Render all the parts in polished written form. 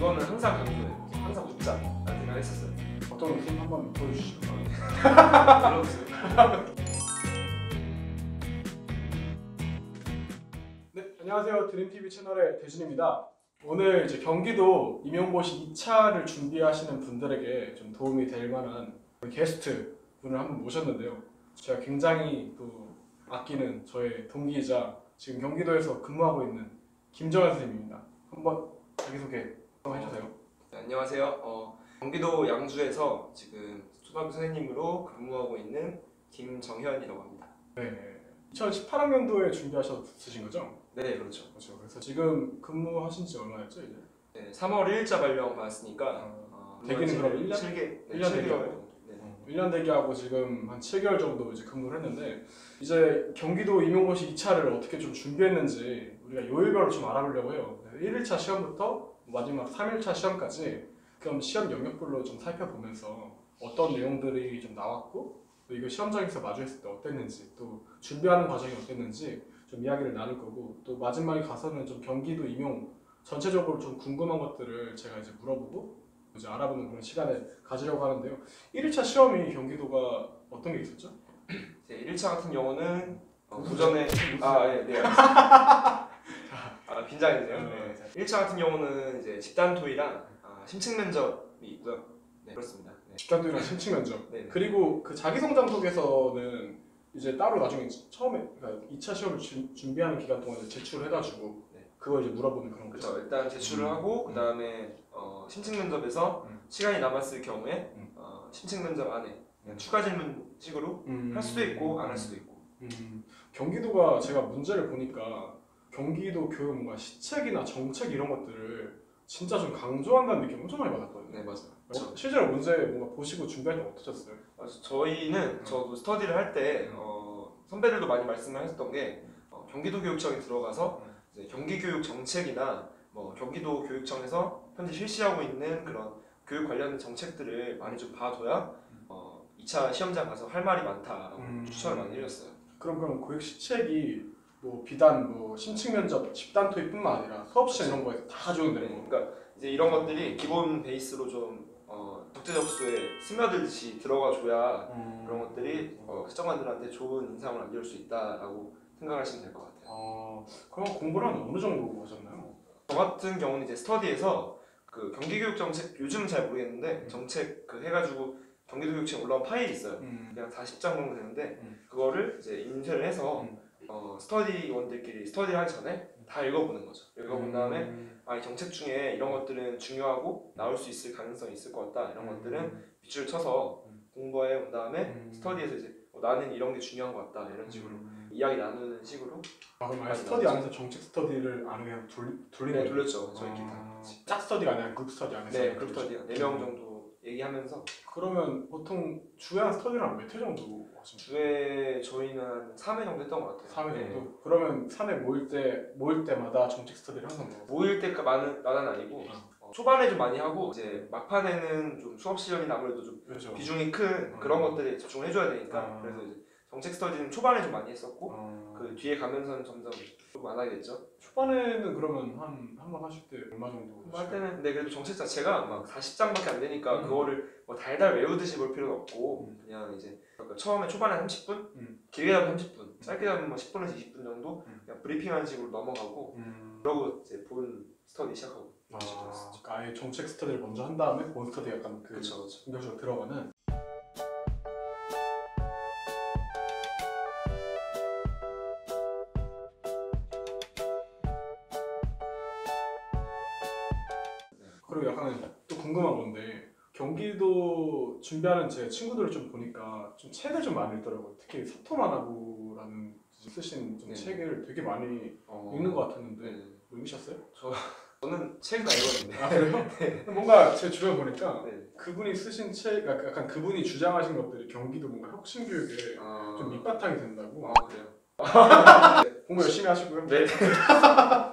이거는 항상 강조해요. 항상 웃자라는 생각했었어요. 어떤 웃음 한번 보여주시죠. 이런 웃음. 네, 안녕하세요. 드림TV 채널의 대준입니다. 오늘 이제 경기도 임용고시 2차를 준비하시는 분들에게 좀 도움이 될 만한 게스트 분을 한번 모셨는데요. 제가 굉장히 또 아끼는 저의 동기이자 지금 경기도에서 근무하고 있는 김정현 선생님입니다. 한번 자기소개 한번 해주세요. 네, 안녕하세요. 경기도 양주에서 지금 초등학교 선생님으로 근무하고 있는 김정현이라고 합니다. 네, 2018학년도에 준비하셨으신 거죠? 네, 그렇죠. 그렇죠. 그래서 지금 근무하신 지 얼마였죠, 이제? 네, 3월 1일자 발령 받았으니까 대기는 그럼 1년? 7개, 네, 1년 7개월 대기하고? 정도. 네. 1년 대기하고 지금 한 7개월 정도 이제 근무를 했는데 이제 경기도 임용고시 2차를 어떻게 좀 준비했는지 우리가 요일별로 좀 알아보려고 해요. 1일차 시험부터 마지막 3일차 시험까지 그럼 시험 영역별로 좀 살펴보면서 어떤 내용들이 좀 나왔고 또 이거 시험장에서 마주했을 때 어땠는지 또 준비하는 과정이 어땠는지 좀 이야기를 나눌 거고 또 마지막에 가서는 좀 경기도 임용 전체적으로 좀 궁금한 것들을 제가 이제 물어보고 이제 알아보는 그런 시간을 가지려고 하는데요. 1일차 시험이 경기도가 어떤 게 있었죠? 네, 1일차 같은 경우는 무슨 오전에 무슨- 네. 빈장이네요. 네. 1차 같은 경우는 이제 집단 토의랑 심층 면접이 있고요. 네, 그렇습니다. 네. 집단도이랑 심층 면접. 네. 그리고 그 자기성장 속에서는 이제 따로 나중에 처음에 그러니까 2차 시험을 준비하는 기간 동안 제출을 해가지고 네. 그걸 이제 물어보는 그런 거죠. 그렇죠. 일단 제출을 하고 그 다음에 심층 면접에서 시간이 남았을 경우에 심층 면접 안에 그냥 추가 질문식으로 할 수도 있고 안 할 수도 있고. 경기도가 제가 문제를 보니까 경기도 교육 뭔가 시책이나 정책 이런 것들을 진짜 좀 강조한다는 느낌 엄청 많이 받았거든요. 네, 맞아요. 실제로 문제 뭔가 보시고 준비할 때 어떠셨어요? 저희는 저도 스터디를 할 때 선배들도 많이 말씀을 하셨던 게 경기도 교육청에 들어가서 이제 경기교육 정책이나 뭐 경기도 교육청에서 현재 실시하고 있는 그런 교육 관련 정책들을 많이 좀 봐둬야 2차 시험장 가서 할 말이 많다라고 추천을 많이 해줬어요. 그럼 교육 시책이 뭐 비단 뭐 심층 면접, 집단 토의뿐만 아니라 수업 시간 이런 거에 다 가져오는 네, 그러니까 이제 이런 것들이 기본 베이스로 좀 국제 접수에 스며들듯이 들어가줘야 그런 것들이 시청관들한테 좋은 인상을 남길 수 있다라고 생각하시면 될 것 같아요. 그럼 공부를 한 어느 정도 하셨나요? 저 같은 경우는 이제 스터디에서 그 경기교육 정책 요즘은 잘 모르겠는데 정책 그 해가지고 경기도 교육청에 올라온 파일이 있어요. 그냥 40장 정도 되는데 그거를 이제 인쇄를 해서 스터디원들끼리 스터디를 하기 전에 다 읽어보는 거죠. 읽어본 다음에 이 정책 중에 이런 것들은 중요하고 나올 수 있을 가능성이 있을 것 같다. 이런 것들은 밑줄을 쳐서 공부해 온 다음에 스터디에서 이제 나는 이런 게 중요한 것 같다. 이런 식으로 이야기 나누는 식으로. 그럼 아예 스터디 안에서 정책 스터디를 안에 그냥 돌리는 네, 돌렸죠. 저희끼리 다 같이. 짝 스터디가 아니라 그룹 스터디 안에서. 네, 그룹 스터디 4명 정도 얘기하면서. 그러면 보통 주에 한 스터디를 몇 회 정도 하십니까? 주에 저희는 한 3회 정도 했던 것 같아요. 3회 정도? 네. 그러면 산에 모일 때마다 정책 스터디를 항상 먹어요? 모일 때만은 아니고 초반에 좀 많이 하고 이제 막판에는 좀 수업 시간이 아무래도 좀 그렇죠. 비중이 큰 그런 것들에 집중을 해줘야 되니까 그래서 이제 정책 스터디는 초반에 좀 많이 했었고 그 뒤에 가면서는 점점 좀 많아게 됐죠. 초반에는 그러면 한 번 하실 때 얼마 정도? 할 때는 근데 그래도 정책 자체가 막 40장밖에 안 되니까 그거를 뭐 달달 외우듯이 볼 필요는 없고 그냥 이제 그러니까 처음에 초반에 30분? 길게 잡으면 30분, 짧게 잡으면 뭐 10분에서 20분 정도 그냥 브리핑하는 식으로 넘어가고 그러고 이제 본 스터디 시작하고 그러니까 아예 정책 스터디를 먼저 한 다음에 본 스터디 약간 그쵸. 본격적으로 들어가는. 그리고 약간 또 궁금한 건데 경기도 준비하는 제 친구들을 좀 보니까 좀 책을 좀 많이 읽더라고요. 특히 사토마나부라는 쓰신 좀 책을 되게 많이 읽는 것 같았는데 뭐 읽으셨어요? 저는 책은 안 읽었는데. 아 그래요? 네. 뭔가 제 주변 보니까 네. 그분이 쓰신 책, 약간 그분이 주장하신 것들이 경기도 뭔가 혁신 교육에 좀 밑바탕이 된다고. 그래요? 공부 열심히 하시고요. 네.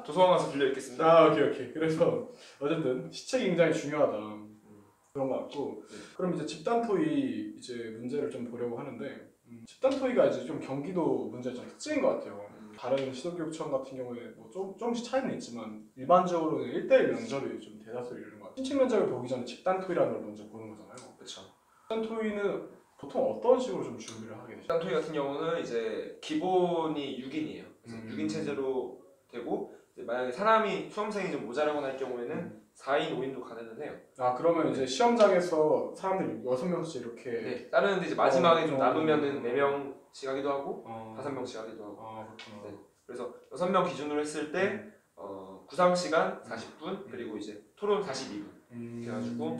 도서관 가서 빌려 읽겠습니다. 오케이. 그래서 어쨌든 시책이 굉장히 중요하다 그런 것 같고. 그럼 이제 집단 토의 이제 문제를 좀 보려고 하는데 집단 토의가 이제 좀 경기도 문제의 좀 특징인 것 같아요. 다른 시도교육청 같은 경우에 뭐 조금씩 차이는 있지만 일반적으로는 1대1 면접이 좀 대다수를 이루는 것 신체 면접을 보기 전에 집단 토의라는 걸 먼저 보는 거잖아요. 그렇죠. 집단 토의는 보통 어떤 식으로 좀 준비를 하게 되죠? 집단 토의 같은 경우는 이제 기본이 6인이에요. 그래서 6인 체제로 되고 이제 만약에 사람이 수험생이 좀 모자라거나 할 경우에는 4인, 5인도 가능은 해요. 아 그러면 이제 시험장에서 사람들이 6명씩 이렇게 네. 다른 이제 마지막에 좀 어, 남으면은 4명씩 하기도 하고 어, 5명씩 하기도 하고. 아 그렇구나. 네. 그래서 6명 기준으로 했을 때 구상 시간 40분 그리고 이제 토론 42분 이렇게 해가지고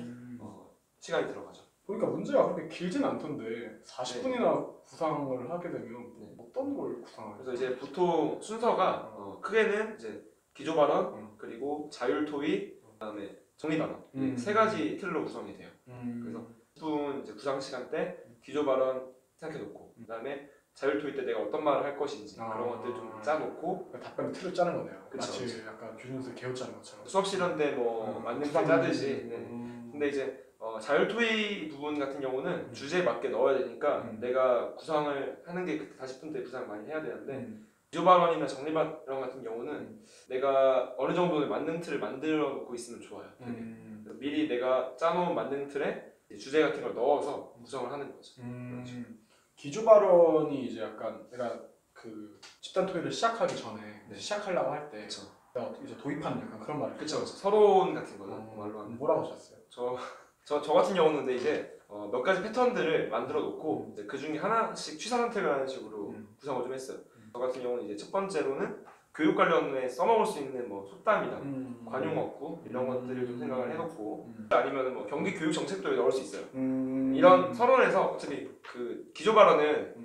시간이 들어가죠. 보니까 문제가 그렇게 길진 않던데 40분이나 구상을 하게 되면 네. 어떤 걸 구상하죠? 그래서 이제 보통 순서가 크게는 이제 기조 발언 그리고 자율 토의 그다음에 정리 발언 세 가지 틀로 구성이 돼요. 그래서 10분 이제 구상 시간 때 기조 발언 생각해 놓고 그다음에 자율 토의 때 내가 어떤 말을 할 것인지 그런 것들 좀 짜놓고 답변 틀을 짜는 거네요. 그쵸, 마치 그쵸. 약간 교준수 개요짜는 것처럼. 수업 시간 때 뭐 만능 짜듯이. 네. 근데 이제 자율 토의 부분 같은 경우는 주제에 맞게 넣어야 되니까 내가 구상을 하는 게 그때 40분 때 구상을 많이 해야 되는데 기조 발언이나 정리 발언 같은 경우는 내가 어느 정도의 만능 틀을 만들어 놓고 있으면 좋아요. 그래서 미리 내가 짜놓은 만능 틀에 주제 같은 걸 넣어서 구성을 하는 거죠. 기조 발언이 이제 약간 내가 그 집단 토의를 시작하기 전에 시작하려고 할 때 이제 도입하는 약간 그런 말을 그쵸. 서론 같은 거는 말로 하는. 뭐라고 하셨어요? 저 같은 경우는 근데 이제 몇 가지 패턴들을 만들어 놓고 이제 그 중에 하나씩 취사 선택을 하는 식으로 구성을 좀 했어요. 저 같은 경우는 이제 첫 번째로는 교육 관련에 써먹을 수 있는 뭐 속담이나 관용어구 이런 것들을 좀 생각을 해놓고 아니면은 뭐 경기 교육 정책도 넣을 수 있어요. 이런 서론에서 어차피 그 기조 발언은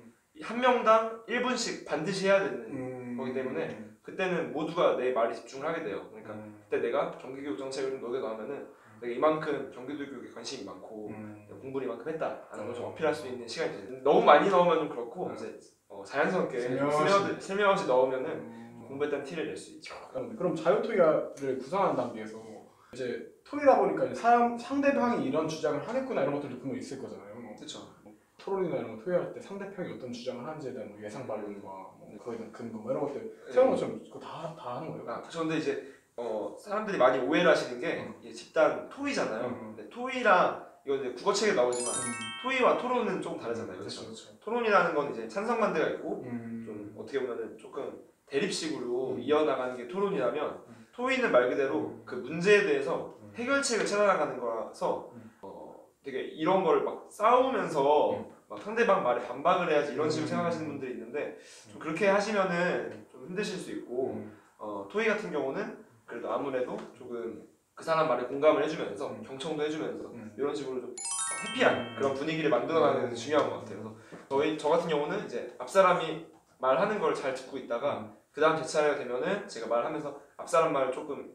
한 명당 1분씩 반드시 해야 되는 거기 때문에 그때는 모두가 내 말에 집중을 하게 돼요. 그러니까 그때 내가 경기 교육 정책을 좀 넣게 나오면은 내가 이만큼 경기도 교육에 관심이 많고 공부를 이만큼 했다라는 걸 좀 어필할 수 있는 시간이 돼요. 너무 많이 넣으면 좀 그렇고 이제 자연스럽게 스며시 넣으면은 공부했다는 티를 낼 수 있죠. 그럼 자유토의를 구상하는 단계에서 이제 토의다 보니까 이제 상대방이 이런 주장을 하겠구나 이런 것들도 분명 있을 거잖아요. 그렇죠. 토론이나 이런 거 토의할 때 상대편이 어떤 주장을 하는지에 대한 뭐 예상 발언과 뭐 그거에 대한 근거 뭐 이런 것들 세우는 것처럼 그거 다 하는 거예요. 그렇죠. 근데 이제 사람들이 많이 오해를 하시는 게 이게 집단 토의잖아요. 근데 토의랑 이거 이제 국어책에 나오지만 토의와 토론은 조금 다르잖아요. 그렇죠. 토론이라는 건 이제 찬성 반대가 있고 좀 어떻게 보면은 조금 대립식으로 이어나가는 게 토론이라면 토의는 말 그대로 그 문제에 대해서 해결책을 찾아나가는 거라서 되게 이런 걸 막 싸우면서 막 상대방 말에 반박을 해야지 이런 식으로 생각하시는 분들이 있는데 좀 그렇게 하시면은 좀 힘드실 수 있고 토의 같은 경우는 그래도 아무래도 조금 그 사람 말에 공감을 해주면서 경청도 해주면서 이런 식으로 좀 해피한 그런 분위기를 만들어가는 게 중요한 것 같아요. 그래서 저 같은 경우는 이제 앞 사람이 말하는 걸 잘 듣고 있다가 그 다음 제 차례가 되면은 제가 말하면서 앞 사람 말을 조금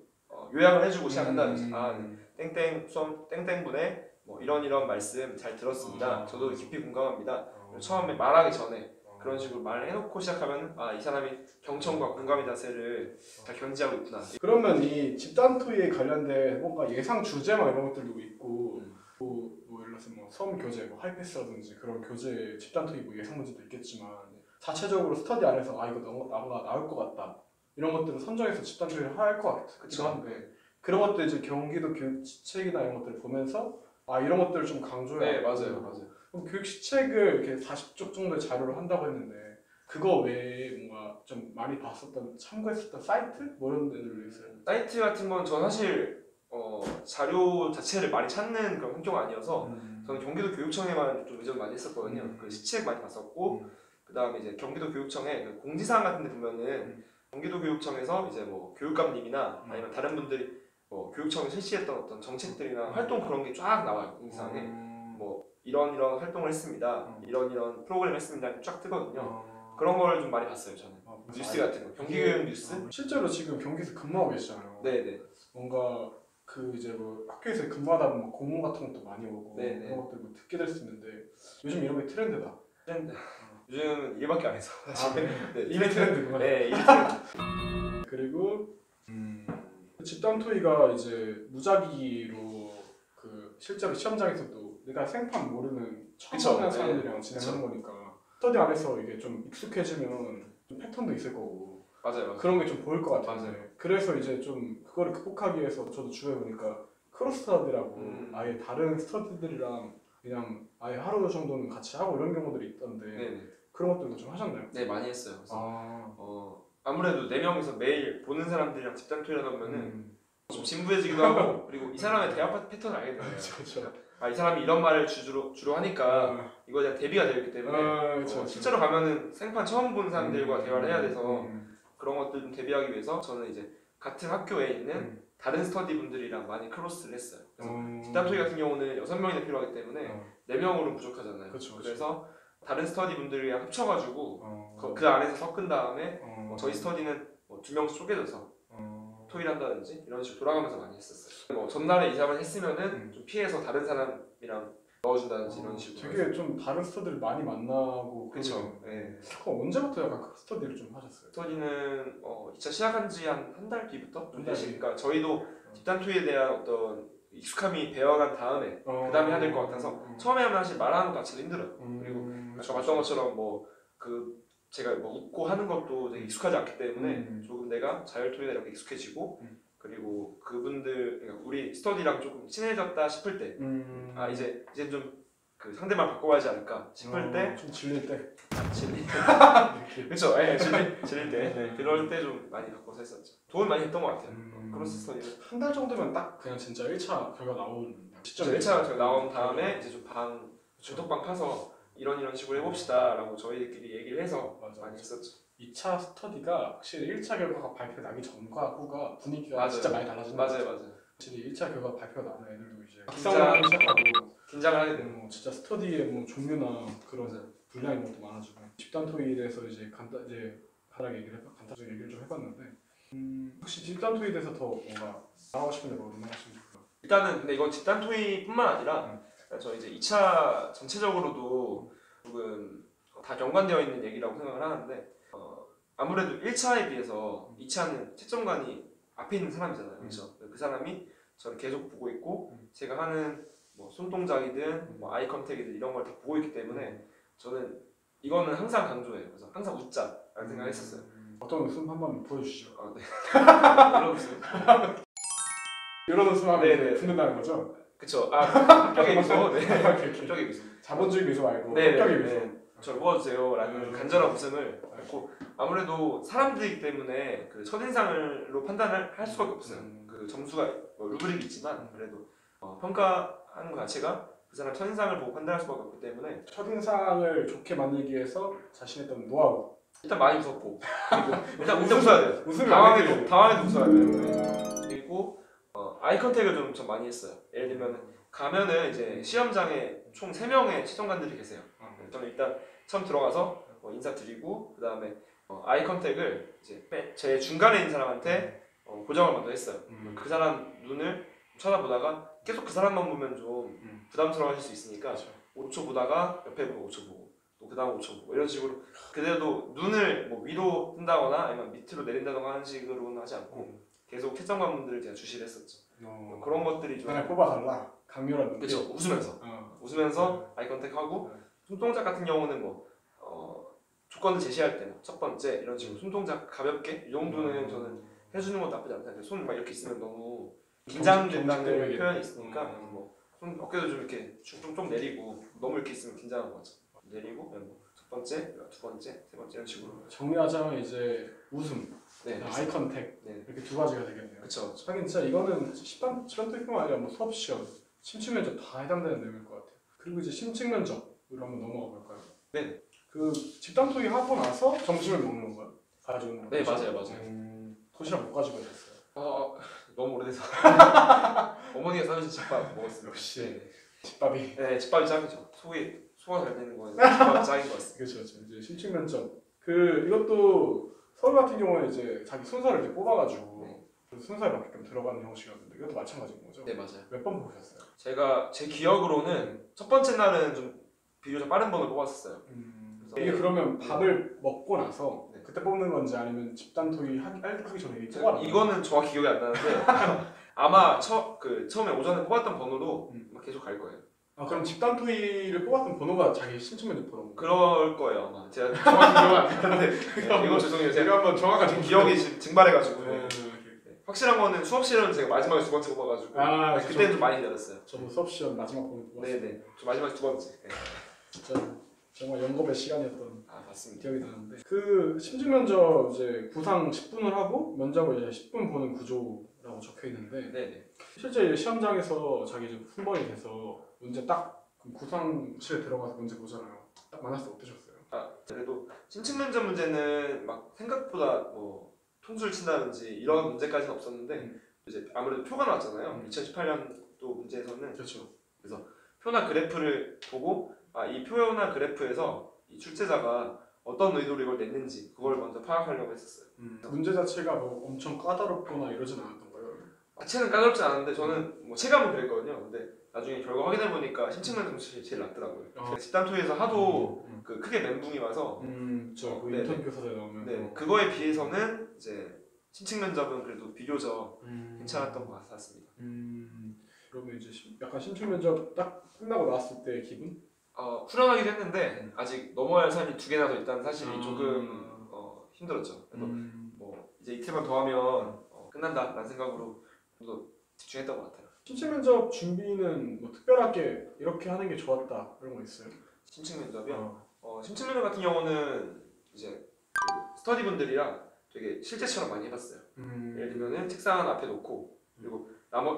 요약을 해주고 시작한다는 거죠. 땡땡 수험 땡땡분의 뭐 이런 말씀 잘 들었습니다. 저도 깊이 공감합니다. 처음에 말하기 전에 그런 식으로 말을 해놓고 시작하면 이 사람이 경청과 공감의 자세를 잘 견지하고 있구나. 그러면 이 집단 토의에 관련된 뭔가 예상 주제나 이런 것들도 있고 뭐 예를 들어서 뭐 수험 교재, 뭐 하이패스라든지 그런 교재 집단 토의 뭐 예상 문제도 있겠지만 자체적으로 스터디 안에서 이거 뭔가 나올 것 같다 이런 것들을 선정해서 집단 토의를 할 것 같기도 한데 그런 것들 이제 경기도 교육 시책이나 이런 것들을 보면서 이런 것들을 좀 강조해야 네, 맞아요. 그럼 교육 시책을 이렇게 40쪽 정도의 자료를 한다고 했는데 그거 외에 뭔가 좀 많이 봤었던 참고했었던 사이트 뭐 이런 데들 있어요? 사이트 같은 건 전 사실 자료 자체를 많이 찾는 그런 성격은 아니어서 저는 경기도 교육청에만 좀 의존 많이 했었거든요. 그 시책 많이 봤었고 그 다음에 이제 경기도 교육청에 그 공지사항 같은 데 보면은 경기도 교육청에서 이제 뭐 교육감님이나 아니면 다른 분들이 뭐 교육청이 실시했던 어떤 정책들이나 활동 그런 게 쫙 나와요. 공지사항에 뭐 이런 활동을 했습니다. 이런 프로그램 했습니다. 쫙 뜨거든요. 그런 걸 좀 많이 봤어요. 저는 뉴스 같은 거, 경기교육 뉴스. 실제로 지금 경기에서 근무하고 계시잖아요. 네네. 뭔가 그 이제 뭐 학교에서 근무하다 보면 공문 같은 것도 많이 오고 네네. 그런 것들 뭐 듣게 될 수 있는데 요즘 이런 게 트렌드다. 요즘 일밖에 안 해서 사실. 네, 이게 트렌드구나. 네, 이게 트렌드. 그리고 집단 토의가 이제 무작위로 그 실제로 시험장에서도 내가 생판 모르는 처음 만난 사람들이랑 진행하는 거니까 스터디 안에서 이게 좀 익숙해지면 좀 패턴도 있을 거고 맞아요. 그런 게 좀 보일 것 같은데 그래서 이제 좀 그거를 극복하기 위해서 저도 주변에 보니까 크로스스터디라고 아예 다른 스터디들이랑 그냥 아예 하루 정도는 같이 하고 이런 경우들이 있던데 네네. 그런 것들도 좀 하셨나요? 네, 많이 했어요. 그래서 아무래도 4명이서 매일 보는 사람들이랑 집단 토의하다 보면은 좀 진부해지기도 하고 그리고 이 사람의 대화 패턴을 알게 되잖아요. 그렇죠. 이 사람이 이런 말을 주로 하니까 이거에 대한 대비가 되어 있기 때문에 실제로 가면은 생판 처음 본 사람들과 대화를 해야 돼서 그런 것들 좀 대비하기 위해서 저는 이제 같은 학교에 있는 다른 스터디 분들이랑 많이 크로스를 했어요. 그래서 집단 토의 같은 경우는 6명이나 필요하기 때문에 4명으로는 부족하잖아요. 그쵸. 그래서 다른 스터디 분들이랑 합쳐가지고 그 안에서 섞은 다음에 저희 스터디는 2명씩 쪼개져서 토의를 한다든지 이런 식으로 돌아가면서 많이 했었어요. 전날에 이 사람을 했으면은 좀 피해서 다른 사람이랑 넣어준다든지 이런 식으로. 되게 좀 다른 스터디를 많이 만나고 그렇죠. 네. 그럼 언제부터 약간 스터디를 좀 하셨어요? 스터디는 2차 시작한 지 한 달 뒤부터 한 달 뒤. 그러니까 저희도 집단 토의에 대한 어떤 익숙함이 배워간 다음에 그 다음에 해야 될 것 같아서 처음에 하면 사실 말하는 것 자체가 힘들어요. 그리고 아까 봤던 것처럼 제가 웃고 하는 것도 되게 익숙하지 않기 때문에 조금 내가 자율토의에 이렇게 익숙해지고 그리고 그분들 그러니까 우리 스터디랑 조금 친해졌다 싶을 때 이제 좀 그 상대방 바꿔야지 않을까 싶을 때 좀 질릴 때 그렇죠. 예, 질릴 때 그럴 때 좀 많이 바꿔서 했었죠. 도움 많이 했던 것 같아요. 크로스 스터디는 한 달 정도면 딱 그냥 진짜 1차 결과 나온 시점 1차 결과 나온 다음에 이제 좀 단톡방 파서 이런 식으로 해봅시다 라고 저희들끼리 얘기를 해서 많이 했었죠. 2차 스터디가 확실히 1차 결과가 발표 나기 전과 후가 분위기가 진짜 많이 달라지는 것 같아요. 맞아요. 확실히 1차 결과 발표가 나면 애들도 이제 긴장을 시작하고 긴장을 하게 돼요. 진짜 스터디의 종류나 그런 분량이 것도 많아지고 집단 토의에 대해서 이제 간단하게 얘기를 좀 해봤는데 혹시 집단 토의에 대해서 더 뭔가 말하고 싶은 대로 말씀하시면 좋겠어요. 일단은 근데 이건 집단 토의뿐만 아니라 저 이제 2차 전체적으로도 조금 다 연관되어 있는 얘기라고 생각을 하는데 아무래도 1차에 비해서 2차는 채점관이 앞에 있는 사람이잖아요. 그렇죠? 그 사람이 저를 계속 보고 있고 제가 하는 손동작이든 아이 컨택이든 이런 걸 다 보고 있기 때문에 저는 이거는 항상 강조해요. 그래서 항상 웃자라는 생각을 했었어요. 어떤 웃음 한번 보여주시죠. 네. 이런 웃음. 이런 웃음 하면 네네. 듣는다는 거죠? 그쵸. 합격의 미소. 네. 합격의 미소. 자본주의 미소 말고 네. 합격의 미소. 저를 뽑아주세요 라는 간절한 웃음을 했고 아무래도 사람들이기 때문에 그 첫인상으로 판단을 할 수밖에 없어요. 그 점수가 루브릭이 있지만 그래도 평가하는 것 자체가 그 사람 첫인상을 보고 판단할 수밖에 없기 때문에 첫인상을 좋게 만들기 위해서 자신의 어떤 노하우 일단 많이 웃었고 그리고 일단 웃어야 돼요. 웃음이 당황해도 웃어야 돼요. 그리고 아이 컨택을 좀 많이 했어요. 예를 들면 가면은 이제 시험장에 총 3명의 시험관들이 계세요. 저는 일단 처음 들어가서 인사드리고 그 다음에 아이 컨택을 이제 제 중간에 있는 사람한테 고정을 먼저 했어요. 그 사람 눈을 쳐다보다가 계속 그 사람만 보면 좀 부담스러워하실 수 있으니까 5초 보다가 옆에 보고 5초 보고 또 그 다음 5초 보고 이런 식으로 그래도 눈을 위로 뜬다거나 아니면 밑으로 내린다거나 하는 식으로는 하지 않고 계속 채점관분들을 제가 주시를 했었죠. 그런 것들이 좀 하나 뽑아달라 강렬한 눈빛. 그렇죠. 웃으면서 아이 컨택하고 손동작 같은 경우는 조건을 제시할 때는 첫 번째 이런 식으로 손동작 가볍게 이 정도는 저는 해주는 건 나쁘지 않다. 손 막 이렇게 있으면 너무 긴장된다는 표현이 있으니까 손 어깨도 좀 이렇게 좀 내리고 너무 이렇게 있으면 긴장한 거죠. 내리고 첫 번째, 두 번째, 세 번째 이런 식으로 정리하자면 이제 웃음, 아이 컨택 이렇게 두 가지가 되겠네요. 그렇죠. 하긴 진짜 이거는 집단 토의뿐만 아니라 수업 시험, 심층 면접 다 해당되는 내용일 것 같아요. 그리고 이제 심층 면접으로 한번 넘어가 볼까요? 네. 그 집단 토의 하고 나서 점심을 먹는 건가요? 가지고 네 맞아요. 도시락 못 가지고 있었어요. 너무 오래돼서 어머니가 싸주신 집밥 먹었어요. 역시 집밥이. 네 집밥이 짱이죠. 소화 잘 되는 거예요. 집밥이 짱인 것 같습니다. 그렇죠. 이제 심층 면접 이것도 서울 같은 경우에 이제 자기 순서를 이제 뽑아가지고 그 순서에 맞게끔 들어가는 형식이었는데 이것도 마찬가지인 거죠? 네 맞아요. 몇 번 보셨어요? 제가 제 기억으로는 첫 번째 날은 좀 비교적 빠른 번을 뽑았었어요. 이게 그러면 밥을 먹고 나서 그때 뽑는 건지 아니면 집단 토의 하기 전에 뽑아라? 이거는 정확히 기억이 안 나는데 아마 처음에 오전에 뽑았던 번호로 계속 갈 거예요. 그럼 집단 토의를 뽑았던 번호가 자기 신청 면접 번호인가요? 그럴 거예요 아마. 제가 정확히 기억 안 나는데 이건 죄송해요. 제가 한번 정확한 기억이 지금 증발해가지고. 확실한 거는 수업 시간은 제가 마지막에 두 번째 뽑아가지고 그때는 좀 많이 기다렸어요. 저도 수업 시간 마지막 보는 거 봤어요. 네네. 저 마지막에 두 번째. 네. 진짜 정말 연겁의 시간이었던 맞습니다. 기억이 나는데 그 심층 면접 이제 구상 10분을 하고 면접을 이제 10분 보는 구조라고 적혀 있는데 네네. 실제 이제 시험장에서 자기 이제 훈번이 돼서 문제 딱 그 구상실에 들어가서 문제 보잖아요. 딱 만났을 때 어떠셨어요? 그래도 심층 면접 문제는 막 생각보다 뭐 통수를 친다든지 이런 문제까지는 없었는데 이제 아무래도 표가 나왔잖아요. 2018년도 문제에서는 그렇죠. 표나 그래프를 보고 이 표나 그래프에서 이 출제자가 어떤 의도로 이걸 냈는지 그걸 먼저 파악하려고 했었어요. 문제 자체가 뭐 엄청 까다롭거나 이러진 않았던 거예요? 자체는 까다롭지 않았는데 저는 뭐 체감은 그랬거든요. 근데 나중에 결과 확인해 보니까 심층 면접이 제일 낫더라고요. 집단토에서 하도 그 크게 멘붕이 와서 그 인턴 교사들 나오면 네, 그거에 비해서는 이제 심층 면접은 그래도 비교적 괜찮았던 것 같았습니다. 그러면 이제 약간 심층 면접 딱 끝나고 나왔을 때 기분? 후련하기도 했는데 아직 넘어야 할 산이 두 개나 더 있다는 사실이 조금 힘들었죠. 그래서 뭐 이제 이틀만 더 하면 끝난다라는 생각으로 좀 더 집중했던 것 같아요. 심층 면접 준비는 뭐 특별하게 이렇게 하는 게 좋았다 이런 거 있어요? 심층 면접이요? 심층 면접 같은 경우는 이제 그 스터디분들이랑 되게 실제처럼 많이 해봤어요. 예를 들면은 책상 앞에 놓고 그리고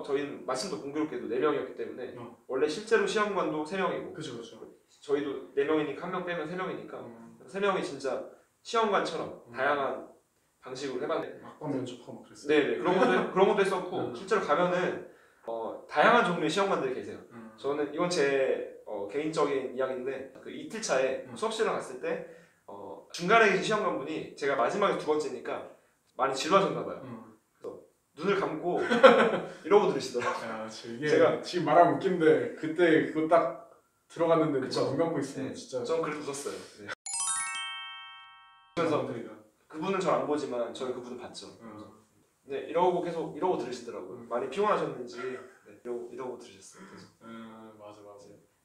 저희는 마침도 공교롭게도 4명이었기 때문에 원래 실제로 시험관도 3명이고 그렇죠. 저희도 4명이니까 1명 빼면 3명이니까 3명이 진짜 시험관처럼 다양한 방식으로 해봤는데 막방 면접하고 막 그랬어요? 네네 그런 것도 했었고 실제로 가면은 다양한 종류의 시험관들이 계세요. 저는 이건 제 개인적인 이야기인데 그 이틀 차에 수업실에 갔을 때 중간에 계신 시험관분이 제가 마지막에 두 번째니까 많이 지루하셨나봐요. 그래서 눈을 감고 이러고 들으시더라고요. 제가 지금 말하면 웃긴데 그때 그거 딱 들어갔는데 눈 감고 있으면 진짜 전 그래도 웃었어요. 네. 그래서 그분은 저 안 보지만 저는 그분은 봤죠. 네, 이러고 계속 이러고 들으시더라고요. 많이 피곤하셨는지 이러고 들으셨어요. 맞아.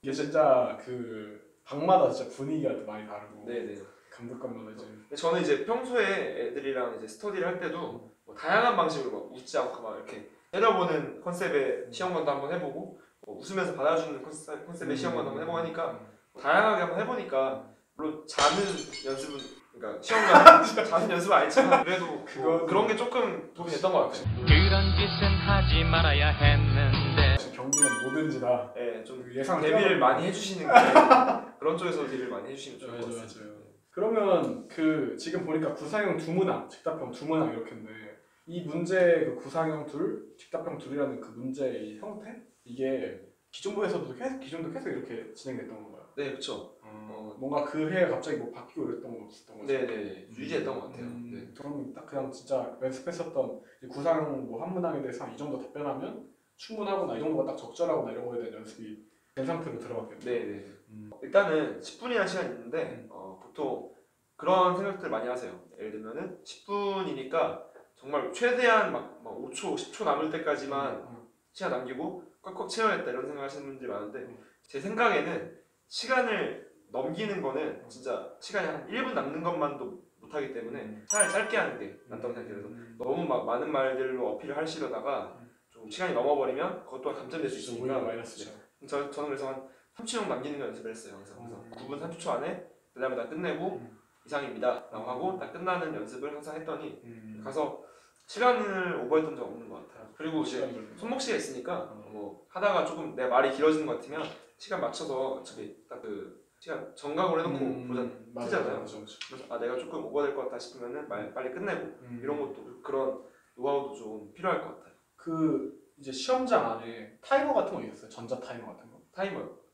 이게 진짜 그 방마다 진짜 분위기가 많이 다르고 네네. 감독관마다 이제 저는 이제 평소에 애들이랑 이제 스터디를 할 때도 뭐 다양한 방식으로 막 웃지 않고 막 이렇게 때려보는 컨셉의 시험관도 한번 해보고 뭐 웃으면서 받아주는 컨셉의 시험관도 한번 해보고 하니까 다양하게 한번 해보니까 물론 자는 연습은 그러니까 시험관 자는 연습은 아니지만 그래도 그런 게 조금 도움이 됐던 것 같아요. 그런 짓은 하지 말아야 했는데 경기는 뭐든지 다 좀 예상을 대비를 많이 해주시는 그런 쪽에서 대비를 많이 해주시면 좋을 것 같아요. 맞아요. 그러면 그 지금 보니까 구상형 두 문항, 직답형 두 문항 이렇게인데 이 문제 그 구상형 둘, 직답형 둘이라는 그 문제의 형태 이게 기존부에서도 계속 이렇게 진행됐던 건가요? 네, 그렇죠. 뭔가 그 해에 갑자기 뭐 바뀌고 이랬던 건 없었던 거죠? 네네 유지했던 것 같아요. 네. 그럼 딱 그냥 진짜 연습했었던 구상 뭐 한 문항에 대해서 이 정도 답변하면 충분하거나 이 정도가 딱 적절하거나 이런 거에 대한 연습이 된 상태로 들어갔겠네요. 네네. 일단은 10분이라는 시간이 있는데 보통 그런 생각들 많이 하세요. 예를 들면은 10분이니까 정말 최대한 막 5초, 10초 남을 때까지만 시간 남기고 꽉꽉 채워야겠다 이런 생각하시는 분들이 많은데 제 생각에는 시간을 넘기는 거는 진짜 시간이 한 1분 남는 것만도 못하기 때문에 차라리 짧게 하는 게 낫다고 생각해요. 그래서 너무 막 많은 말들로 어필을 하시려다가 좀 시간이 넘어버리면 그것 또한 감점될 수 있으니까 저는 그래서 한 3초 정도 남기는 거 연습을 했어요. 그래서 9분 30초 안에 그다음에 다 끝내고 이상입니다 라고 하고 딱 끝나는 연습을 항상 했더니 가서 시간을 오버했던 적 없는 것 같아요. 그리고 이제 손목시가 있으니까 뭐 하다가 조금 내 말이 길어지는 것 같으면 시간 맞춰서 어차피 딱 그 시간 정각으로 해놓고 보잖아요. 그래서 내가 조금 오버될 것 같다 싶으면은 빨리 끝내고 이런 것도 그런 노하우도 좀 필요할 것 같아요. 그 이제 시험장 안에 타이머 같은 거 있었어요? 전자 타이머 같은 거?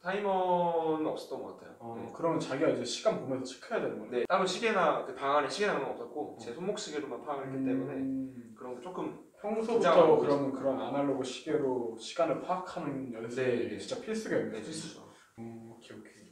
타이머는 없었던 것 같아요. 네. 그러면 자기가 이제 시간 보면서 체크해야 되는 거예요? 네, 따로 시계나 그 방 안에 시계나 그런 건 없었고 제 손목 시계로만 파악을 했기 때문에 그런 게 조금 평소부터 그런 아날로그 시계로 시간을 파악하는 연습이 네. 진짜 필수겠네요. 네, 필수죠. 오케이.